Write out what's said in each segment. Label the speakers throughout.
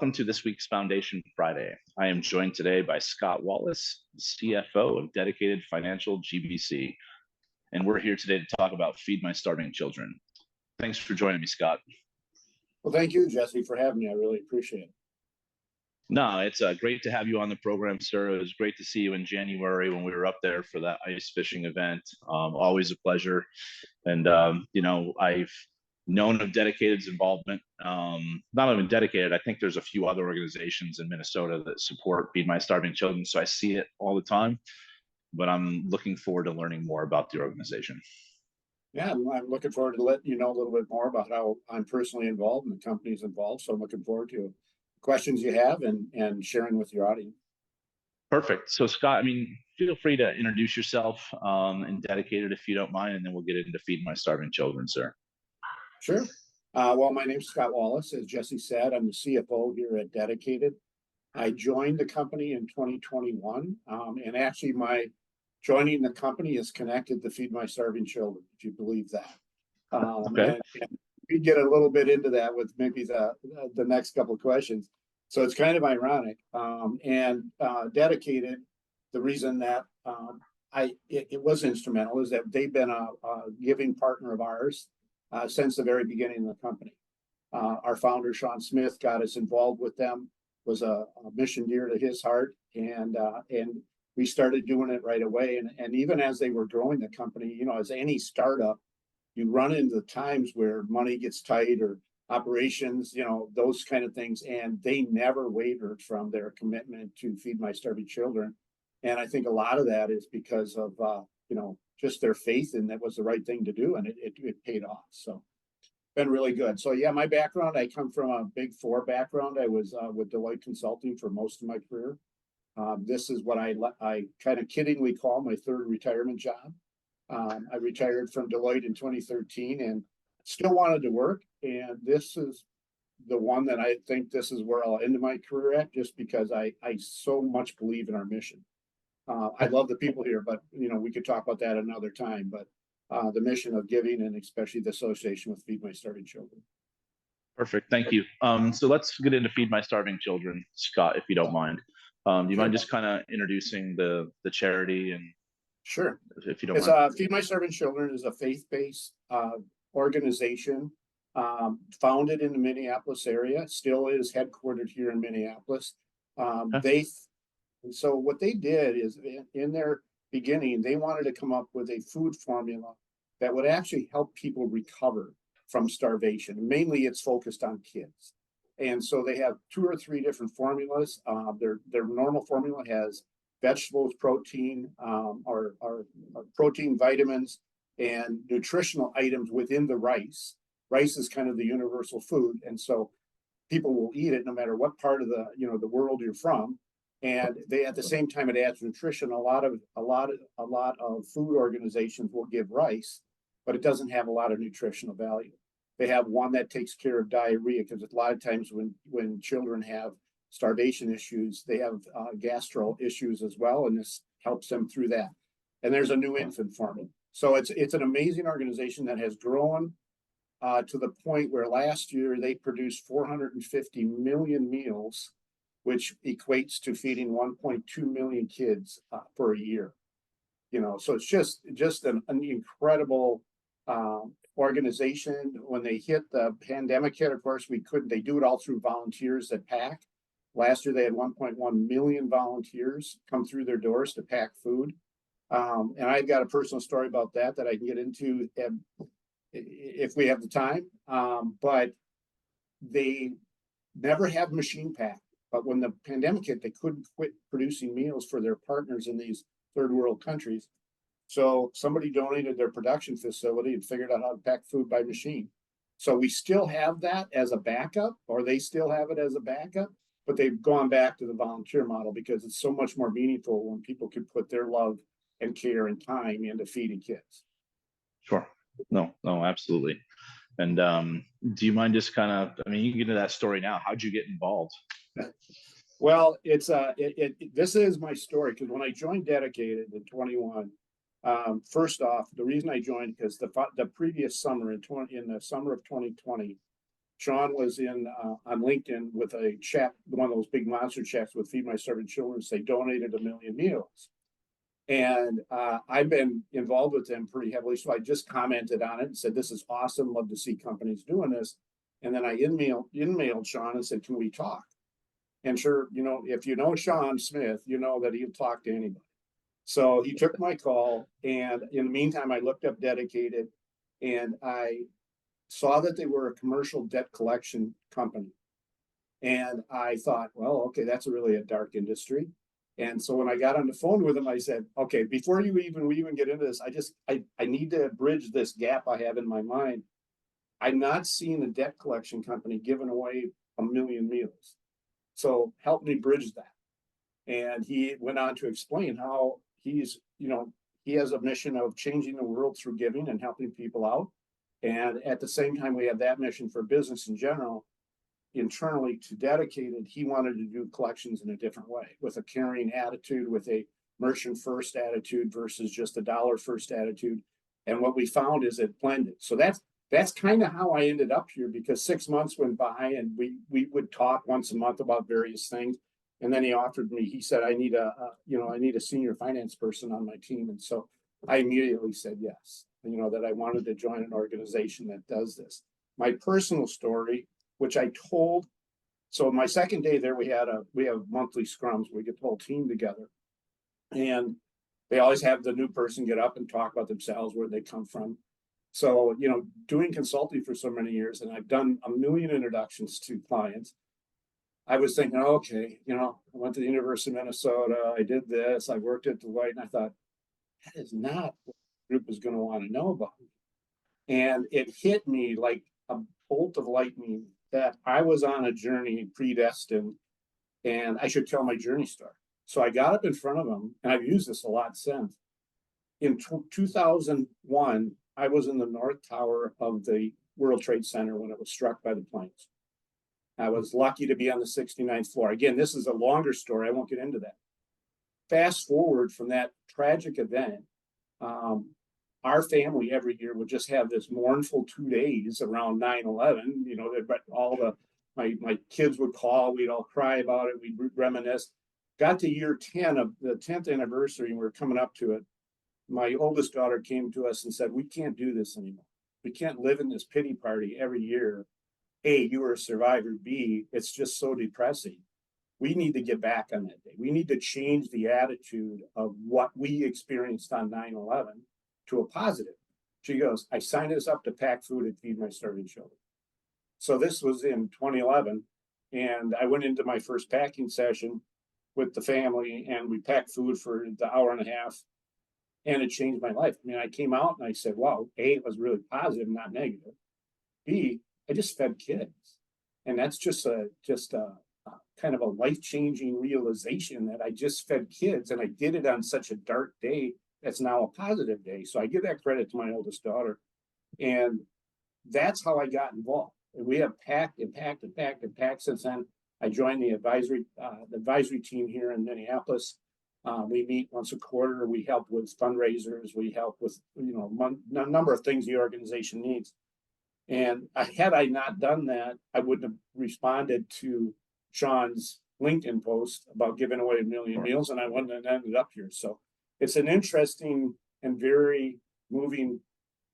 Speaker 1: Welcome to this week's Foundation Friday. I am joined today by Scott Wallace, CFO of Dedicated Financial GBC, and we're here today to talk about Feed My Starving Children. Thanks for joining me, Scott.
Speaker 2: Well, thank you, Jesse, for having me. I really appreciate it.
Speaker 1: No, it's great to have you on the program, sir. It was great to see you in January when we were up there for that ice fishing event. Always a pleasure. And, I've known of Dedicated's involvement. Not even Dedicated, I think there's a few other organizations in Minnesota that support Feed My Starving Children, so I see it all the time, but I'm looking forward to learning more about the organization.
Speaker 2: Yeah, I'm looking forward to letting you know a little bit more about how I'm personally involved and the company's involved, so I'm looking forward to questions you have and sharing with your audience.
Speaker 1: Perfect. So Scott, feel free to introduce yourself and Dedicated if you don't mind, and then we'll get into Feed My Starving Children, sir.
Speaker 2: Sure. Well, my name's Scott Wallace. As Jesse said, I'm the CFO here at Dedicated. I joined the company in 2021, and actually my joining the company is connected to Feed My Starving Children, if you believe that.
Speaker 1: Okay.
Speaker 2: And we get a little bit into that with maybe the next couple of questions. So it's kind of ironic. Dedicated, the reason that it was instrumental is that they've been a giving partner of ours since the very beginning of the company. Our founder, Sean Smith, got us involved with them, was a mission dear to his heart, and we started doing it right away. And even as they were growing the company, as any startup, you run into times where money gets tight or operations, those kind of things. And they never wavered from their commitment to Feed My Starving Children. And I think a lot of that is because of, just their faith in that was the right thing to do. And it paid off. So been really good. So yeah, my background, I come from a Big Four background. I was with Deloitte Consulting for most of my career. This is what I kind of kiddingly call my third retirement job. I retired from Deloitte in 2013 and still wanted to work. And this is the one that I think this is where I'll end my career at, just because I so much believe in our mission. I love the people here, but we could talk about that another time. But the mission of giving, and especially the association with Feed My Starving Children.
Speaker 1: Perfect. Thank you. So let's get into Feed My Starving Children, Scott, if you don't mind. Do you mind just kind of introducing the charity? And
Speaker 2: sure,
Speaker 1: if you don't mind.
Speaker 2: Feed My Starving Children is a faith-based organization founded in the Minneapolis area. Still is headquartered here in Minneapolis. So what they did is in their beginning, they wanted to come up with a food formula that would actually help people recover from starvation. Mainly it's focused on kids. And so they have 2 or 3 different formulas. Their normal formula has vegetables, protein, or protein, vitamins, and nutritional items within the rice. Rice is kind of the universal food. And so people will eat it no matter what part of the world you're from. And they, at the same time, it adds nutrition. A lot of food organizations will give rice, but it doesn't have a lot of nutritional value. They have one that takes care of diarrhea, because a lot of times when children have starvation issues, they have gastro issues as well, and this helps them through that. And there's a new infant formula. So it's an amazing organization that has grown to the point where last year they produced 450 million meals, which equates to feeding 1.2 million kids per year. So it's just an incredible organization. When they hit the pandemic hit, of course, they do it all through volunteers that pack. Last year, they had 1.1 million volunteers come through their doors to pack food. And I've got a personal story about that I can get into if we have the time. But they never have machine pack. But when the pandemic hit, they couldn't quit producing meals for their partners in these third world countries. So somebody donated their production facility and figured out how to pack food by machine. So we still have that as a backup, or they still have it as a backup, but they've gone back to the volunteer model because it's so much more meaningful when people can put their love and care and time into feeding kids.
Speaker 1: Sure. No, absolutely. And do you mind just kind of, you can get into that story now. How'd you get involved?
Speaker 2: Well, this is my story, because when I joined Dedicated in 21, first off, the reason I joined, because the previous summer in the summer of 2020, Sean was in on LinkedIn with a check, one of those big monster checks with Feed My Starving Children. They donated 1 million meals. And I've been involved with them pretty heavily. So I just commented on it and said, this is awesome. Love to see companies doing this. And then I emailed Sean and said, can we talk? And sure, you know, if you know Sean Smith, you know that he'll talk to anybody. So he took my call. And in the meantime, I looked up Dedicated and I saw that they were a commercial debt collection company. And I thought, well, okay, that's really a dark industry. And so when I got on the phone with him, I said, okay, before we even get into this, I need to bridge this gap I have in my mind. I'm not seeing a debt collection company giving away 1 million meals. So help me bridge that. And he went on to explain how he's, you know, he has a mission of changing the world through giving and helping people out. And at the same time, we have that mission for business in general. Internally to Dedicated, he wanted to do collections in a different way, with a caring attitude, with a merchant first attitude versus just a dollar first attitude. And what we found is it blended. So that's kind of how I ended up here, because 6 months went by and we would talk once a month about various things. And then he offered me, he said, I need a senior finance person on my team. And so I immediately said yes, you know, that I wanted to join an organization that does this. My personal story, which I told, so my second day there, we have monthly scrums. We get the whole team together, and they always have the new person get up and talk about themselves, where they come from. So, you know, doing consulting for so many years, and I've done 1 million introductions to clients. I was thinking, okay, you know, I went to the University of Minnesota, I did this, I worked at Deloitte, and I thought, that is not what the group is going to want to know about me. And it hit me like a bolt of lightning that I was on a journey predestined and I should tell my journey story. So I got up in front of them, and I've used this a lot since. In 2001, I was in the North Tower of the World Trade Center when it was struck by the planes. I was lucky to be on the 69th floor. Again, this is a longer story. I won't get into that. Fast forward from that tragic event, our family every year would just have this mournful 2 days around 9/11. You know, my kids would call, we'd all cry about it, we'd reminisce. Got to year 10 of the 10th anniversary, and we were coming up to it. My oldest daughter came to us and said, we can't do this anymore. We can't live in this pity party every year. A, you were a survivor. B, it's just so depressing. We need to get back on that day. We need to change the attitude of what we experienced on 9/11 to a positive. She goes, I signed us up to pack food and feed my starving children. So this was in 2011. And I went into my first packing session with the family, and we packed food for the hour and a half. And it changed my life. I mean, I came out and I said, wow, A, it was really positive, not negative. B, I just fed kids. And that's just a kind of a life-changing realization that I just fed kids, and I did it on such a dark day that's now a positive day. So I give that credit to my oldest daughter. And that's how I got involved. And we have packed since then. I joined the advisory team here in Minneapolis. We meet once a quarter. We help with fundraisers. We help with, you know, a number of things the organization needs. And had I not done that, I wouldn't have responded to Sean's LinkedIn post about giving away 1 million meals, and I wouldn't have ended up here. So it's an interesting and very moving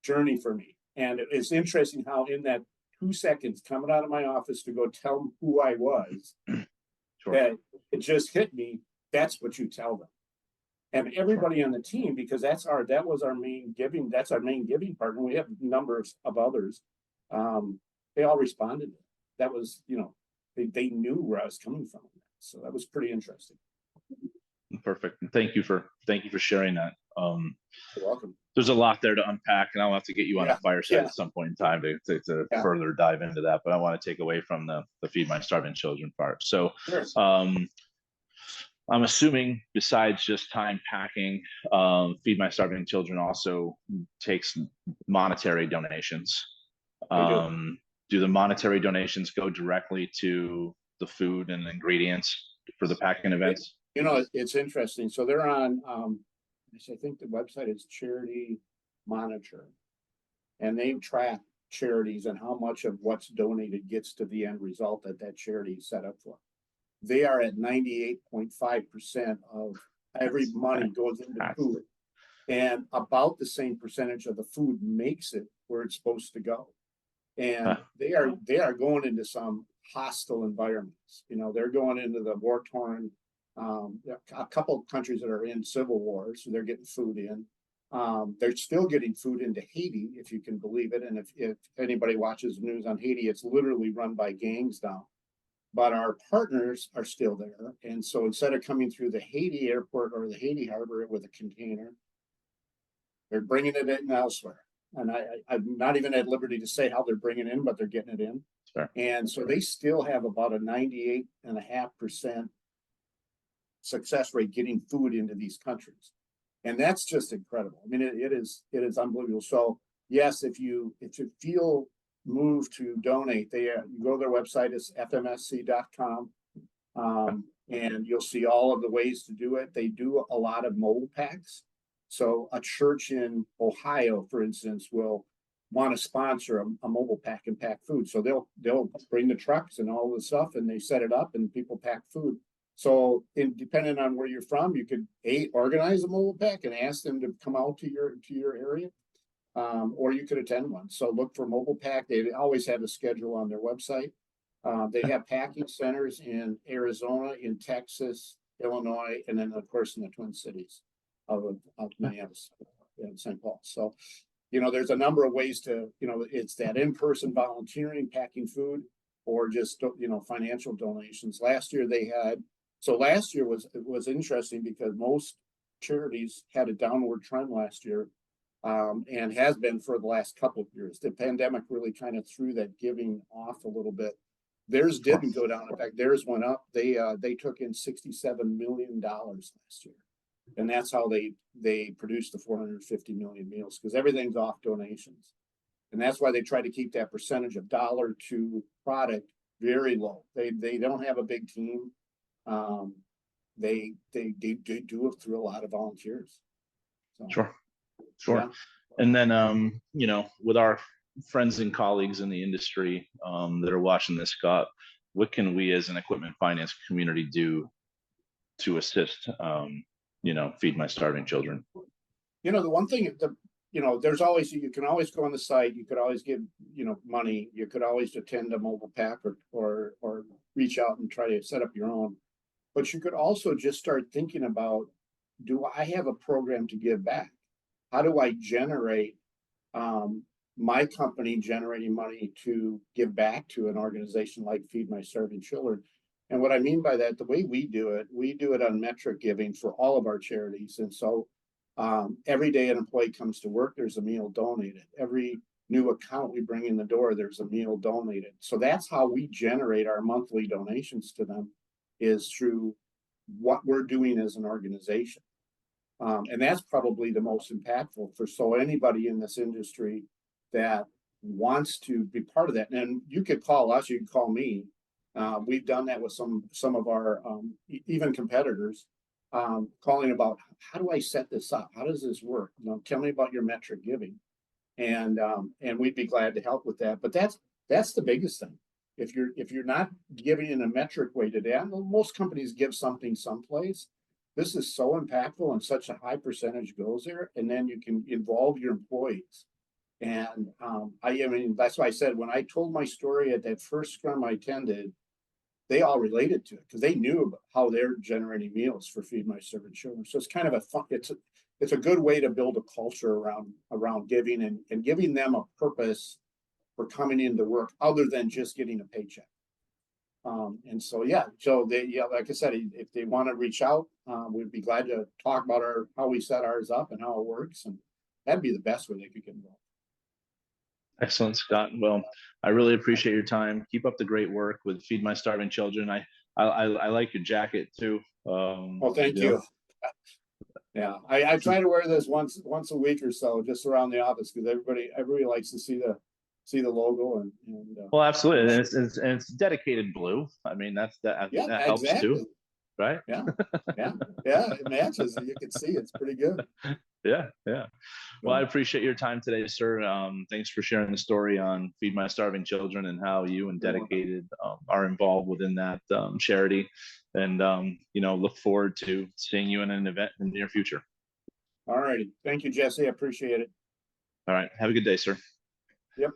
Speaker 2: journey for me. And it's interesting how in that 2 seconds coming out of my office to go tell them who I was, sure, that it just hit me. That's what you tell them. And everybody on the team, because that's our main giving partner. We have a number of others. They all responded. That was, you know, they knew where I was coming from. So that was pretty interesting.
Speaker 1: Perfect. And thank you for sharing that.
Speaker 2: You're welcome.
Speaker 1: There's a lot there to unpack, and I'll have to get you on a fireside at some point in time to further dive into that. But I want to take away from the Feed My Starving Children part. So, sure. I'm assuming besides just time packing, Feed My Starving Children also takes monetary donations. Do the monetary donations go directly to the food and ingredients for the packing events?
Speaker 2: You know, it's interesting. So they're on, I think the website is Charity Monitor, and they track charities and how much of what's donated gets to the end result that that charity is set up for. They are at 98.5% of every money goes into food, and about the same percentage of the food makes it where it's supposed to go. And they are going into some hostile environments. You know, they're going into the war-torn, a couple of countries that are in civil war, so they're getting food in. They're still getting food into Haiti, if you can believe it. And if anybody watches the news on Haiti, it's literally run by gangs now. But our partners are still there. And so instead of coming through the Haiti airport or the Haiti harbor with a container, they're bringing it in elsewhere. And I'm not even at liberty to say how they're bringing it in, but they're getting it in. Sure. And so they still have about a 98.5% success rate getting food into these countries. And that's just incredible. I mean, it is unbelievable. So yes, if you feel moved to donate, you go to their website. It's fmsc.com. And you'll see all of the ways to do it. They do a lot of mobile packs. So a church in Ohio, for instance, will want to sponsor a mobile pack and pack food. So they'll bring the trucks and all the stuff, and they set it up, and people pack food. So depending on where you're from, you could organize a mobile pack and ask them to come out to your area, or you could attend one. So look for mobile pack. They always have a schedule on their website. They have packing centers in Arizona, in Texas, Illinois, and then of course in the Twin Cities of Minneapolis and St. Paul. So, you know, there's a number of ways to, you know, it's that in-person volunteering, packing food, or just, you know, financial donations. Last year was interesting because most charities had a downward trend last year, and has been for the last couple of years. The pandemic really kind of threw that giving off a little bit. Theirs didn't go down. In fact, theirs went up. They took in $67 million last year. And that's how they produced the 450 million meals, because everything's off donations. And that's why they try to keep that percentage of dollar to product very low. They don't have a big team. They do it through a lot of volunteers. So,
Speaker 1: sure.
Speaker 2: Yeah.
Speaker 1: And then, you know, with our friends and colleagues in the industry that are watching this, Scott, what can we as an equipment finance community do to assist, you know, Feed My Starving Children?
Speaker 2: You know, the one thing, you know, there's always, you can always go on the site. You could always give, you know, money. You could always attend a mobile pack or reach out and try to set up your own. But you could also just start thinking about, do I have a program to give back? How do I generate my company generating money to give back to an organization like Feed My Starving Children? And what I mean by that, the way we do it on metric giving for all of our charities. And so every day an employee comes to work, there's a meal donated. Every new account we bring in the door, there's a meal donated. So that's how we generate our monthly donations to them, is through what we're doing as an organization. And that's probably the most impactful for anybody in this industry that wants to be part of that. And you could call us, you can call me. We've done that with some of our even competitors, calling about, how do I set this up? How does this work? You know, tell me about your metric giving, and we'd be glad to help with that. But that's the biggest thing. If you're not giving in a metric way today, I know most companies give something someplace. This is so impactful, and such a high percentage goes there, and then you can involve your employees. And I mean, that's why I said, when I told my story at that first scrum I attended, they all related to it because they knew about how they're generating meals for Feed My Starving Children. So it's kind of a fun, it's a good way to build a culture around giving and giving them a purpose for coming into work other than just getting a paycheck. And so, like I said, if they want to reach out, we'd be glad to talk about how we set ours up and how it works. And that'd be the best way they could get involved.
Speaker 1: Excellent, Scott. Well, I really appreciate your time. Keep up the great work with Feed My Starving Children. I like your jacket too.
Speaker 2: Well, thank you. Yeah, I try to wear this once a week or so, just around the office, because everybody likes to see the logo and
Speaker 1: well, absolutely, and it's dedicated blue. I mean, that helps
Speaker 2: exactly.
Speaker 1: too. right?
Speaker 2: Yeah, yeah, yeah. It matches. You can see it's pretty good.
Speaker 1: Yeah, yeah. Well, I appreciate your time today, sir. Thanks for sharing the story on Feed My Starving Children and how you and Dedicated are involved within that charity. And, look forward to seeing you in an event in the near future.
Speaker 2: All righty. Thank you, Jesse. I appreciate it.
Speaker 1: All right. Have a good day, sir.
Speaker 2: Yep.